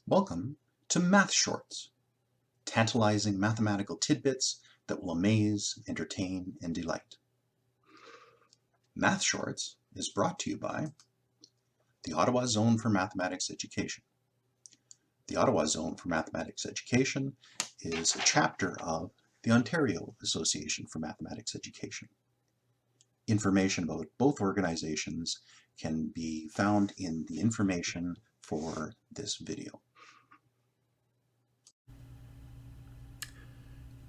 Welcome to Math Shorts, tantalizing mathematical tidbits that will amaze, entertain, and delight. Math Shorts is brought to you by the Ottawa Zone for Mathematics Education. The Ottawa Zone for Mathematics Education is a chapter of the Ontario Association for Mathematics Education. Information about both organizations can be found in the information for this video.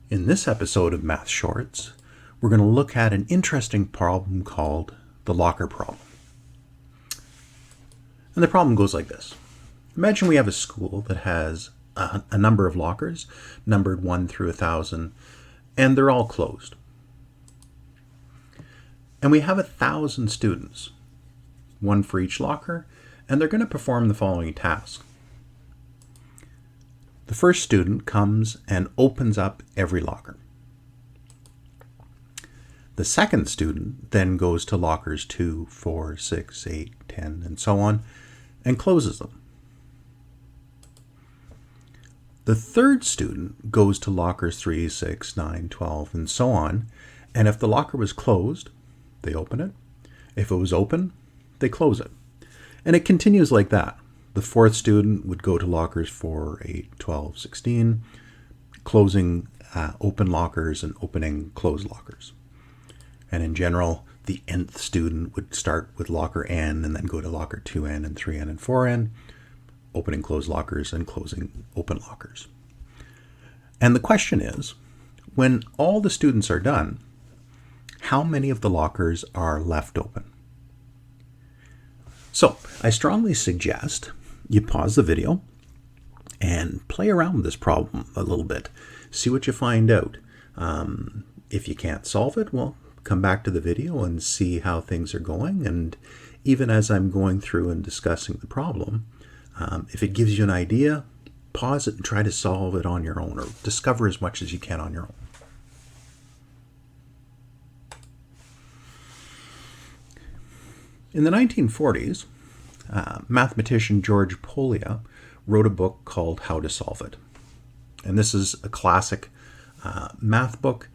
In this episode of Math Shorts, we're going to look at an interesting problem called the locker problem. And the problem goes like this. Imagine we have a school that has a number of lockers, numbered 1 through 1,000, and they're all closed. And we have 1,000 students, one for each locker, and they're going to perform the following task. The first student comes and opens up every locker. The second student then goes to lockers 2, 4, 6, 8, 10, and so on, and closes them. The third student goes to lockers 3, 6, 9, 12, and so on, and if the locker was closed, they open it. If it was open, they close it. And it continues like that. The fourth student would go to lockers 4, 8, 12, 16, closing open lockers and opening closed lockers. And in general, the nth student would start with locker n and then go to locker 2n and 3n and 4n, opening closed lockers and closing open lockers. And the question is, when all the students are done, how many of the lockers are left open? So I strongly suggest you pause the video and play around with this problem a little bit. See what you find out. If you can't solve it, well, come back to the video and see how things are going. And even as I'm going through and discussing the problem, if it gives you an idea, pause it and try to solve it on your own, or discover as much as you can on your own. In the 1940s, mathematician George Polya wrote a book called How to Solve It. And this is a classic math book.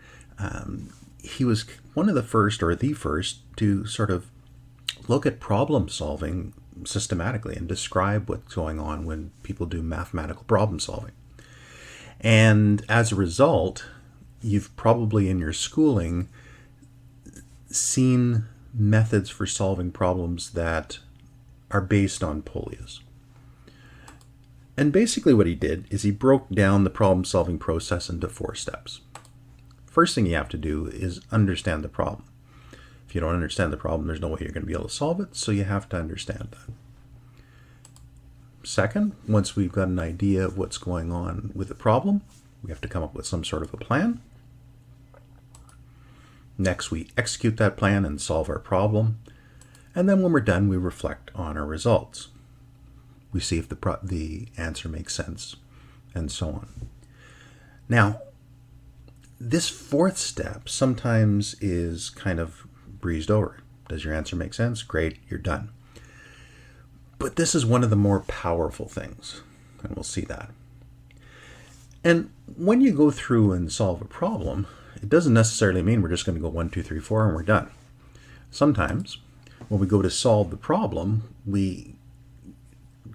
He was one of the first, or the first, to sort of look at problem solving systematically and describe what's going on when people do mathematical problem solving. And as a result, you've probably in your schooling seen methods for solving problems that are based on Polya's. And basically what he did is he broke down the problem-solving process into 4 steps. First thing you have to do is understand the problem. If you don't understand the problem, there's no way you're going to be able to solve it, so you have to understand that. Second, once we've got an idea of what's going on with the problem, we have to come up with some sort of a plan. Next, we execute that plan and solve our problem. And then when we're done, we reflect on our results. We see if the answer makes sense, and so on. Now, this 4th step sometimes is kind of breezed over. Does your answer make sense? Great, you're done. But this is one of the more powerful things, and we'll see that. And when you go through and solve a problem, it doesn't necessarily mean we're just going to go 1, 2, 3, 4 and we're done. Sometimes when we go to solve the problem, we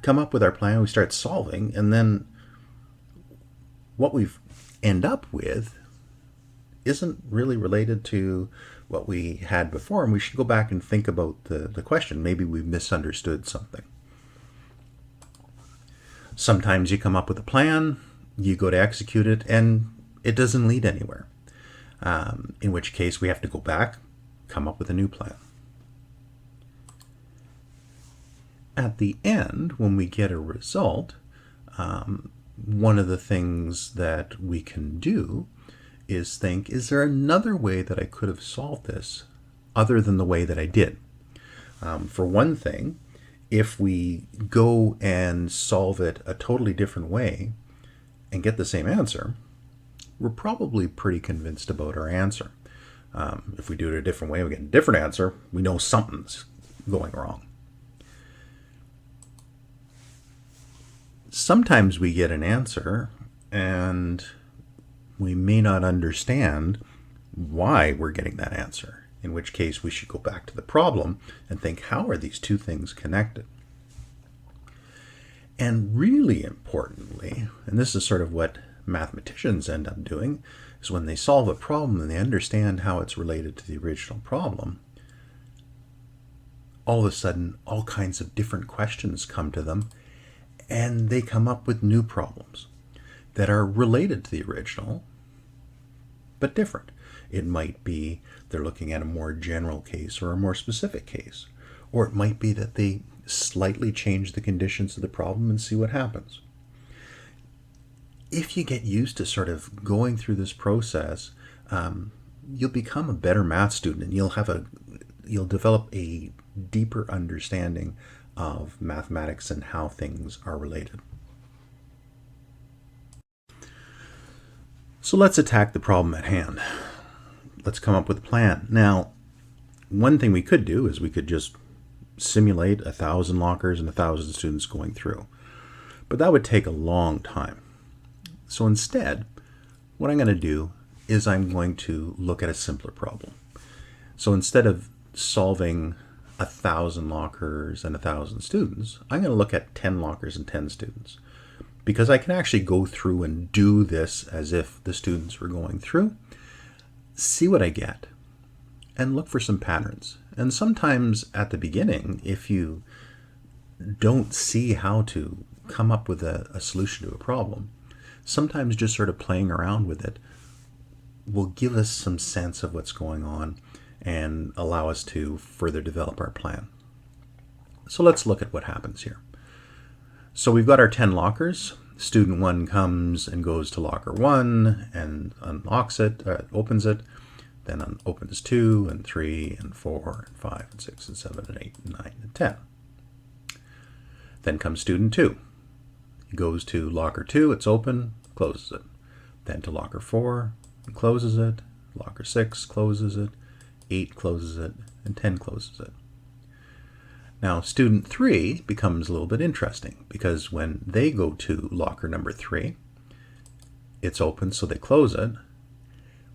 come up with our plan, we start solving, and then what we end up with isn't really related to what we had before, and we should go back and think about the question. Maybe we misunderstood something. Sometimes you come up with a plan, you go to execute it, and it doesn't lead anywhere. In which case we have to go back, come up with a new plan. At the end, when we get a result, one of the things that we can do is think, is there another way that I could have solved this other than the way that I did? For one thing, if we go and solve it a totally different way and get the same answer, we're probably pretty convinced about our answer. If we do it a different way, we get a different answer, we know something's going wrong. Sometimes we get an answer and we may not understand why we're getting that answer, in which case we should go back to the problem and think, how are these two things connected? And really importantly, and this is sort of what mathematicians end up doing, is when they solve a problem and they understand how it's related to the original problem, all of a sudden all kinds of different questions come to them and they come up with new problems that are related to the original but different. It might be they're looking at a more general case or a more specific case, or it might be that they slightly change the conditions of the problem and see what happens. If you get used to sort of going through this process, you'll become a better math student, and you'll develop a deeper understanding of mathematics and how things are related. So let's attack the problem at hand. Let's come up with a plan. Now, one thing we could do is we could just simulate 1,000 lockers and 1,000 students going through, but that would take a long time. So instead, what I'm going to do is I'm going to look at a simpler problem. So instead of solving 1,000 lockers and 1,000 students, I'm going to look at 10 lockers and 10 students, because I can actually go through and do this as if the students were going through, see what I get, and look for some patterns. And sometimes at the beginning, if you don't see how to come up with a solution to a problem, sometimes just sort of playing around with it will give us some sense of what's going on and allow us to further develop our plan. So let's look at what happens here. So we've got our 10 lockers. Student 1 comes and goes to locker 1 and unlocks it, opens it, then opens 2 and 3 and 4 and 5 and 6 and 7 and 8 and 9 and 10. Then comes student 2. He goes to locker 2, it's open, closes it. Then to locker 4, closes it. Locker 6 closes it. 8 closes it, and 10 closes it. Now, student 3 becomes a little bit interesting, because when they go to locker number 3, it's open, so they close it.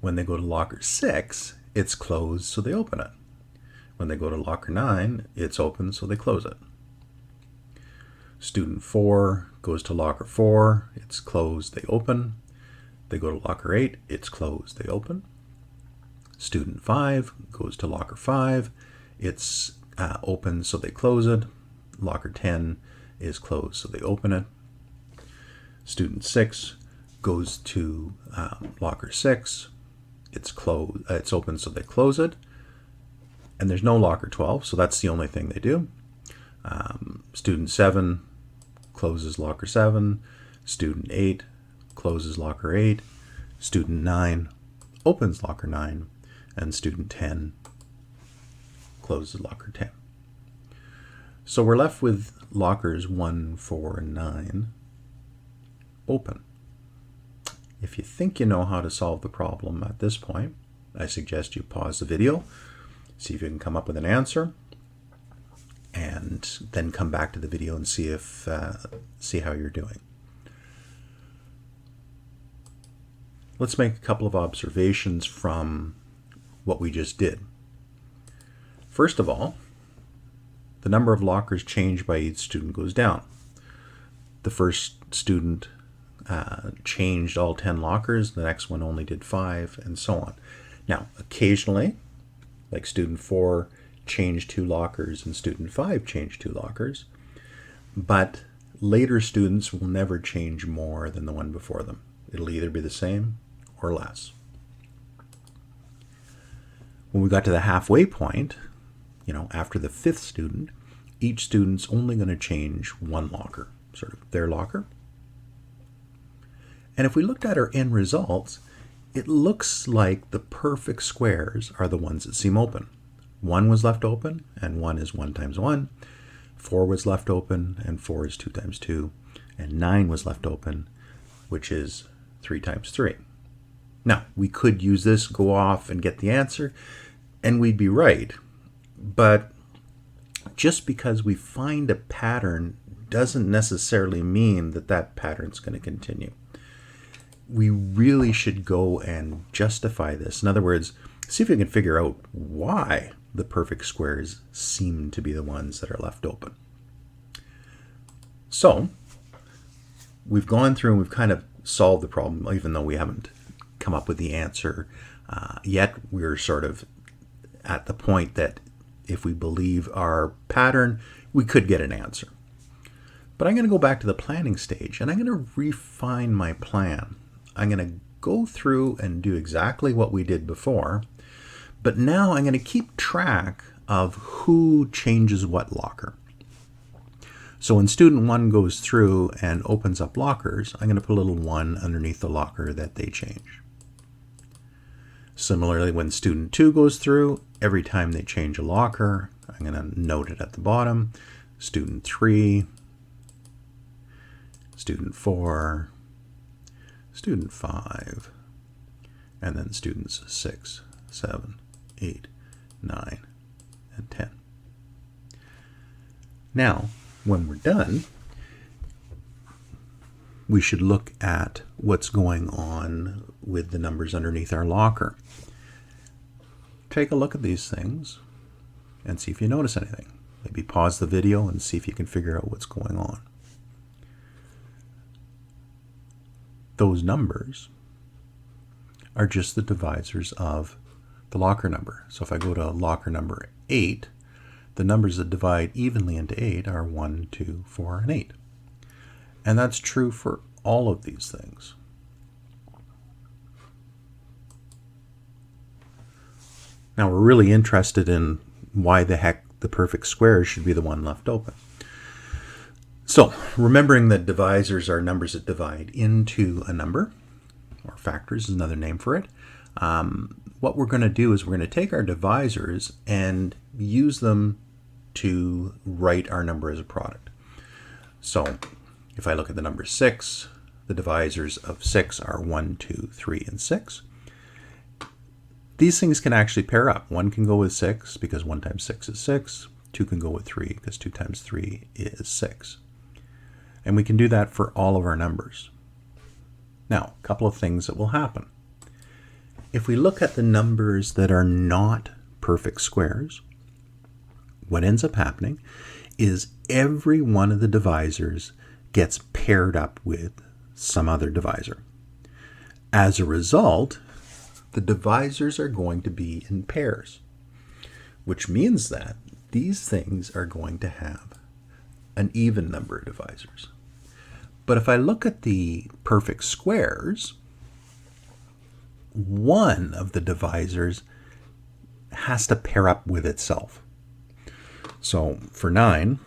When they go to locker 6, it's closed, so they open it. When they go to locker 9, it's open, so they close it. Student 4 goes to locker 4, it's closed, they open. They go to locker 8, it's closed, they open. Student 5 goes to locker 5, it's open, so they close it. Locker 10 is closed, so they open it. Student 6 goes to locker 6, it's closed, it's open, so they close it. And there's no locker 12, so that's the only thing they do. Student 7 closes locker 7. Student 8 closes locker 8. Student 9 opens locker 9. And student 10 closes locker 10. So we're left with lockers 1, 4, and 9 open. If you think you know how to solve the problem at this point, I suggest you pause the video, see if you can come up with an answer, and then come back to the video and see how you're doing. Let's make a couple of observations from what we just did. First of all, the number of lockers changed by each student goes down. The first student changed all 10 lockers, the next one only did 5, and so on. Now, occasionally, like student 4 changed 2 lockers and student 5 changed 2 lockers, but later students will never change more than the one before them. It'll either be the same or less. When we got to the halfway point, after the 5th student, each student's only going to change 1 locker, sort of their locker. And if we looked at our end results, it looks like the perfect squares are the ones that seem open. 1 was left open, and 1 is 1 times 1. 4 was left open, and 4 is 2 times 2. And 9 was left open, which is 3 times 3. Now, we could use this, go off and get the answer, and we'd be right. But just because we find a pattern doesn't necessarily mean that that pattern's going to continue. We really should go and justify this. In other words, see if you can figure out why the perfect squares seem to be the ones that are left open. So we've gone through and we've kind of solved the problem, even though we haven't come up with the answer yet. We're sort of at the point that if we believe our pattern, we could get an answer. But I'm going to go back to the planning stage and I'm going to refine my plan. I'm going to go through and do exactly what we did before, but now I'm going to keep track of who changes what locker. So when student 1 goes through and opens up lockers, I'm going to put a little 1 underneath the locker that they change. Similarly, when student 2 goes through, every time they change a locker, I'm going to note it at the bottom. Student 3, student 4, student 5, and then students 6, 7, 8, 9, and 10. Now, when we're done, we should look at what's going on with the numbers underneath our locker. Take a look at these things and see if you notice anything. Maybe pause the video and see if you can figure out what's going on. Those numbers are just the divisors of the locker number. So if I go to locker number 8, the numbers that divide evenly into 8 are 1, 2, 4, and 8. And that's true for all of these things. Now we're really interested in why the heck the perfect square should be the one left open. So remembering that divisors are numbers that divide into a number, or factors is another name for it. What we're going to do is we're going to take our divisors and use them to write our number as a product. So if I look at the number 6, the divisors of 6 are 1, 2, 3, and 6. These things can actually pair up. 1 can go with 6 because 1 times 6 is 6. 2 can go with 3 because 2 times 3 is 6. And we can do that for all of our numbers. Now, a couple of things that will happen. If we look at the numbers that are not perfect squares, what ends up happening is every one of the divisors gets paired up with some other divisor. As a result, the divisors are going to be in pairs, which means that these things are going to have an even number of divisors. But if I look at the perfect squares, one of the divisors has to pair up with itself. So for 9,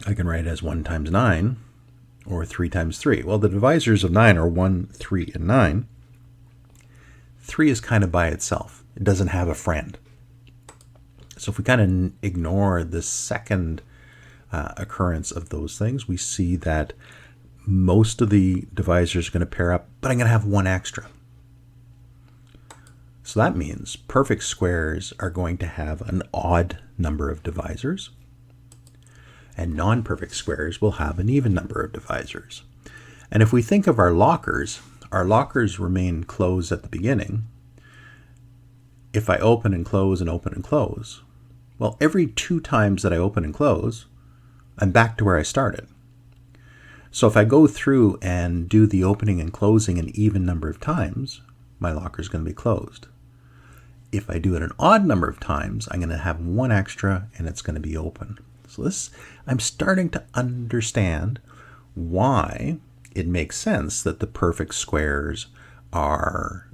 I can write it as 1 times 9 or 3 times 3. Well, the divisors of 9 are 1, 3, and 9. 3 is kind of by itself. It doesn't have a friend. So if we kind of ignore the second occurrence of those things, we see that most of the divisors are going to pair up, but I'm going to have one extra. So that means perfect squares are going to have an odd number of divisors, and non-perfect squares will have an even number of divisors. And if we think of our lockers remain closed at the beginning. If I open and close and open and close, well, every 2 times that I open and close, I'm back to where I started. So if I go through and do the opening and closing an even number of times, my locker is going to be closed. If I do it an odd number of times, I'm going to have one extra and it's going to be open. So this, I'm starting to understand why it makes sense that the perfect squares are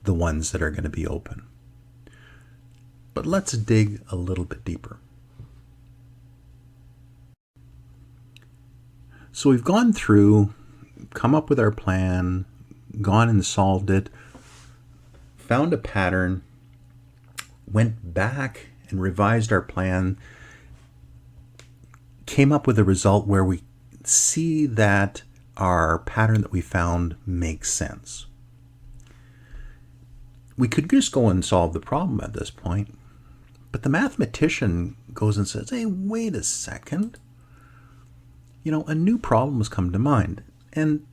the ones that are going to be open. But let's dig a little bit deeper. So we've gone through, come up with our plan, gone and solved it, found a pattern, went back and revised our plan, came up with a result where we see that our pattern that we found makes sense. We could just go and solve the problem at this point, but the mathematician goes and says, hey, wait a second. a new problem has come to mind. And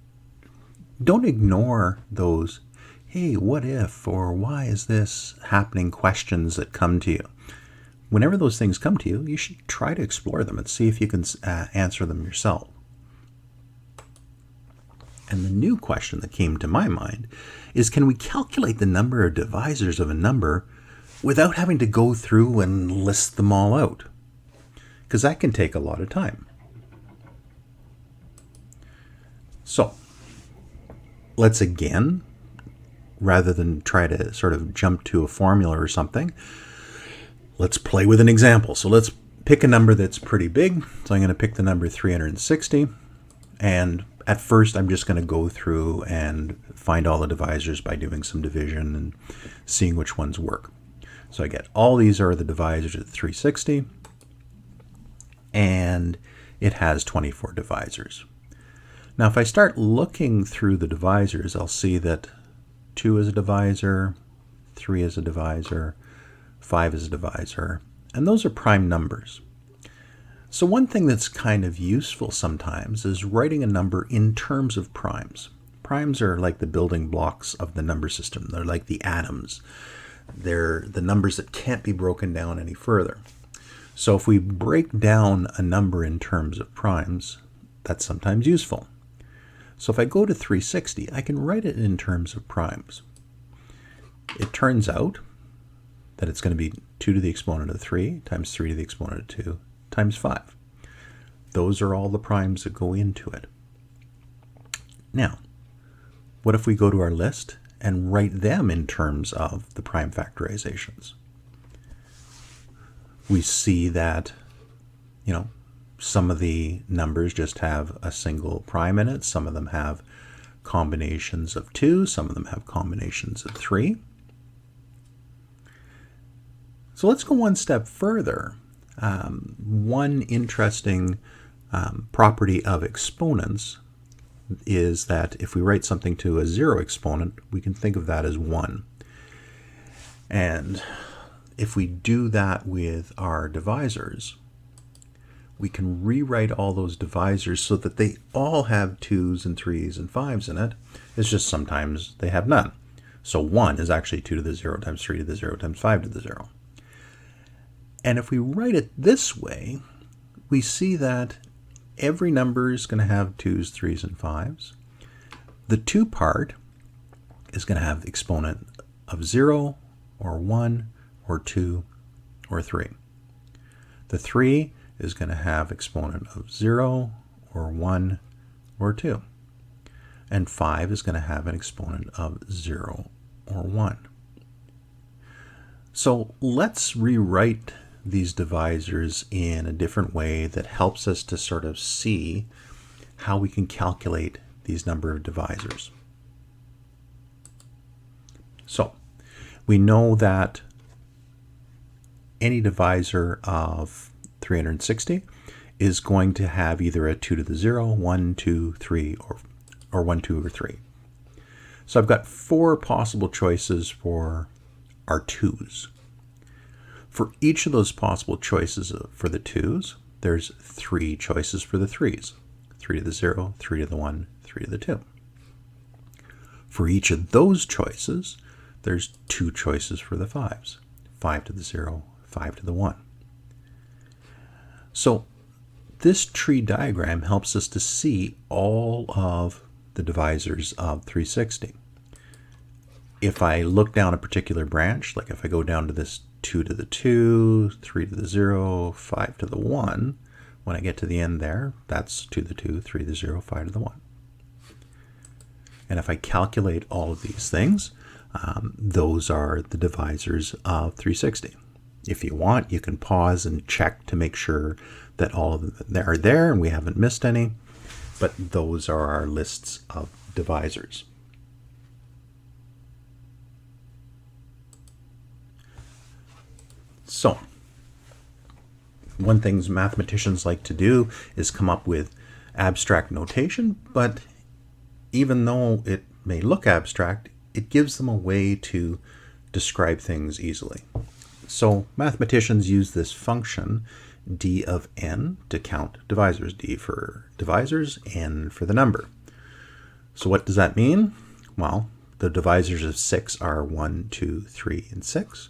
don't ignore those, hey, what if, or why is this happening questions that come to you. Whenever those things come to you, you should try to explore them and see if you can answer them yourself. And the new question that came to my mind is, can we calculate the number of divisors of a number without having to go through and list them all out? Because that can take a lot of time. So, let's again, rather than try to sort of jump to a formula or something, let's play with an example. So let's pick a number that's pretty big. So I'm going to pick the number 360. And at first, I'm just going to go through and find all the divisors by doing some division and seeing which ones work. So I get all these are the divisors at 360. And it has 24 divisors. Now, if I start looking through the divisors, I'll see that 2 is a divisor, 3 is a divisor, 5 is a divisor, and those are prime numbers. So one thing that's kind of useful sometimes is writing a number in terms of primes. Primes are like the building blocks of the number system. They're like the atoms. They're the numbers that can't be broken down any further. So if we break down a number in terms of primes, that's sometimes useful. So if I go to 360, I can write it in terms of primes. It turns out that it's going to be 2 to the exponent of 3 times 3 to the exponent of 2 times 5. Those are all the primes that go into it. Now, what if we go to our list and write them in terms of the prime factorizations? We see that, some of the numbers just have a single prime in it. Some of them have combinations of 2. Some of them have combinations of 3. So let's go one step further. One interesting property of exponents is that if we write something to a 0 exponent, we can think of that as 1. And if we do that with our divisors, we can rewrite all those divisors so that they all have 2s and 3s and 5s in it. It's just sometimes they have none. So 1 is actually 2 to the 0 times 3 to the 0 times 5 to the 0. And if we write it this way, we see that every number is going to have 2s, 3s, and 5s. The 2 part is going to have the exponent of 0 or 1 or 2 or 3. The 3 is going to have exponent of 0 or 1 or 2. And 5 is going to have an exponent of 0 or 1. So let's rewrite these divisors in a different way that helps us to sort of see how we can calculate these number of divisors. So we know that any divisor of 360 is going to have either a 2 to the 0, 1, 2, 3, or 1, 2, or 3. So I've got 4 possible choices for our 2's. For each of those possible choices for the 2's, there's 3 choices for the 3's. 3 to the 0, 3 to the 1, 3 to the 2. For each of those choices, there's 2 choices for the 5's. 5 to the 0, 5 to the 1. So this tree diagram helps us to see all of the divisors of 360. If I look down a particular branch, like if I go down to this 2 to the 2, 3 to the 0, 5 to the 1, when I get to the end there, that's 2 to the 2, 3 to the 0, 5 to the 1. And if I calculate all of these things, those are the divisors of 360. If you want, you can pause and check to make sure that all of them are there and we haven't missed any, but those are our lists of divisors. So, one thing mathematicians like to do is come up with abstract notation, but even though it may look abstract, it gives them a way to describe things easily. So mathematicians use this function d of n to count divisors. D for divisors, n for the number. So what does that mean? Well, the divisors of 6 are 1, 2, 3, and 6.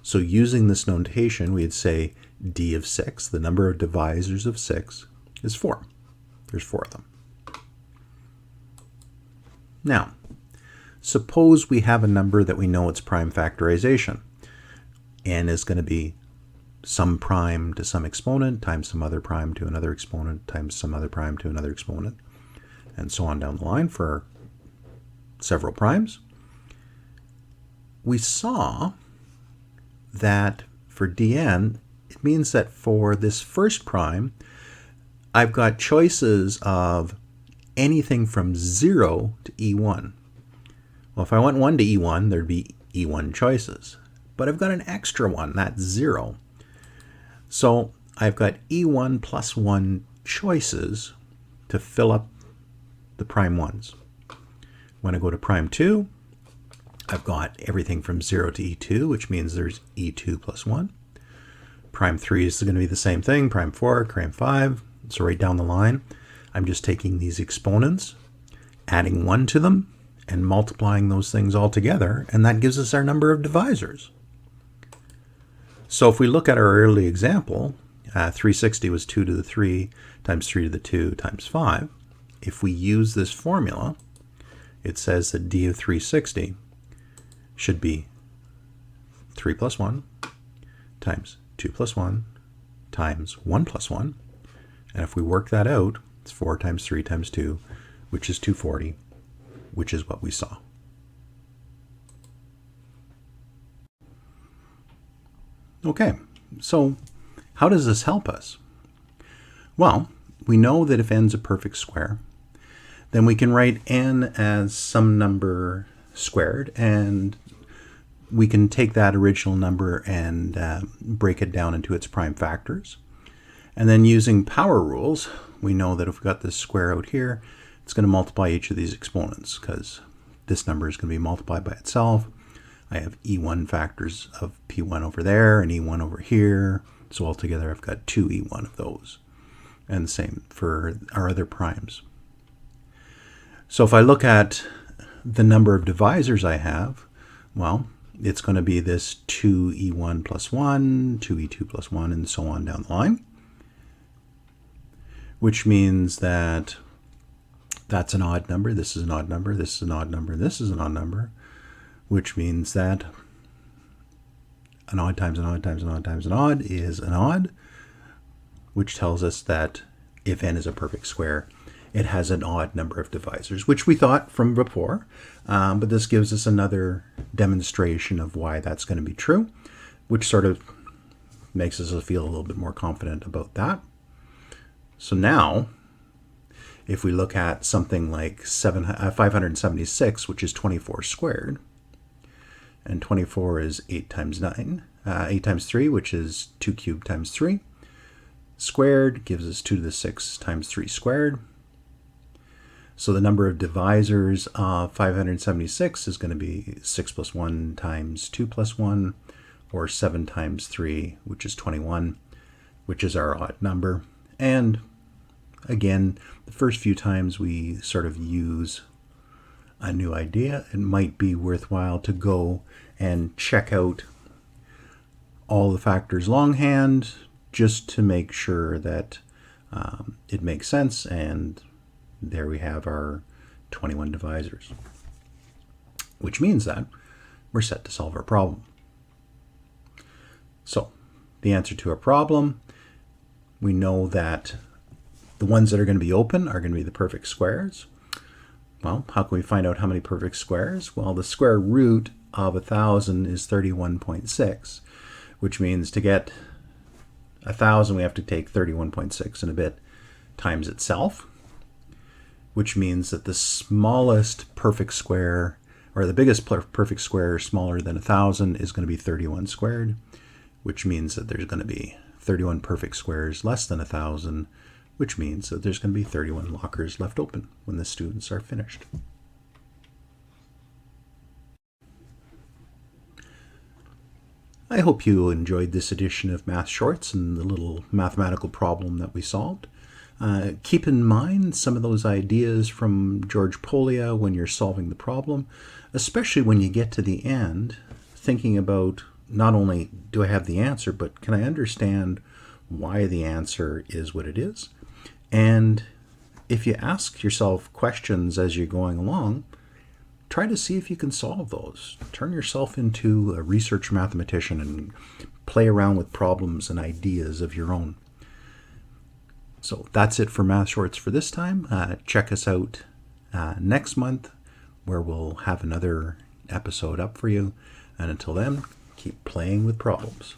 So using this notation, we'd say d of 6, the number of divisors of 6, is 4. There's 4 of them. Now, suppose we have a number that we know its prime factorization. N is going to be some prime to some exponent times some other prime to another exponent times some other prime to another exponent, and so on down the line for several primes. We saw that for dn, it means that for this first prime, I've got choices of anything from 0 to e1. Well, if I want 1 to e1, there'd be e1 choices. But I've got an extra one, that's 0. So I've got e1 plus 1 choices to fill up the prime 1s. When I go to prime 2, I've got everything from 0 to e2, which means there's e2 plus 1. Prime 3 is going to be the same thing, prime 4, prime 5. So right down the line, I'm just taking these exponents, adding 1 to them, and multiplying those things all together, and that gives us our number of divisors. So if we look at our early example, 360 was 2 to the 3 times 3 to the 2 times 5. If we use this formula, it says that d of 360 should be 3 plus 1 times 2 plus 1 times 1 plus 1. And if we work that out, it's 4 times 3 times 2, which is 240, which is what we saw. Okay, so how does this help us? Well, we know that if n's a perfect square, then we can write n as some number squared, and we can take that original number and break it down into its prime factors. And then using power rules, we know that if we've got this square out here, it's going to multiply each of these exponents because this number is going to be multiplied by itself. I have e1 factors of p1 over there and e1 over here. So altogether, I've got 2 e1 of those. And the same for our other primes. So if I look at the number of divisors I have, well, it's going to be this 2e1 plus 1, 2e2 plus 1, and so on down the line. Which means that that's an odd number, this is an odd number, this is an odd number, this is an odd number, which means that an odd times an odd times an odd times an odd is an odd, which tells us that if n is a perfect square, it has an odd number of divisors, which we thought from before, but this gives us another demonstration of why that's going to be true, which sort of makes us feel a little bit more confident about that. So now, if we look at something like 576, which is 24 squared, and 24 is 8 times 9, 8 times 3, which is 2 cubed times 3, squared gives us 2 to the 6 times 3 squared. So the number of divisors of 576 is going to be 6 plus 1 times 2 plus 1, or 7 times 3, which is 21, which is our odd number. And again, the first few times we sort of use a new idea, it might be worthwhile to go and check out all the factors longhand just to make sure that it makes sense. And there we have our 21 divisors, which means that we're set to solve our problem. So the answer to our problem, we know that the ones that are going to be open are going to be the perfect squares. Well, how can we find out how many perfect squares? Well, the square root of 1,000 is 31.6, which means to get 1,000, we have to take 31.6 and a bit times itself, which means that the smallest perfect square, or the biggest perfect square smaller than 1,000 is going to be 31 squared, which means that there's going to be 31 perfect squares less than 1,000, which means that there's going to be 31 lockers left open when the students are finished. I hope you enjoyed this edition of Math Shorts and the little mathematical problem that we solved. Keep in mind some of those ideas from George Polya when you're solving the problem, especially when you get to the end, thinking about not only do I have the answer, but can I understand why the answer is what it is? And if you ask yourself questions as you're going along, try to see if you can solve those. Turn yourself into a research mathematician and play around with problems and ideas of your own. So that's it for Math Shorts for this time. Check us out next month, where we'll have another episode up for you. And until then, keep playing with problems.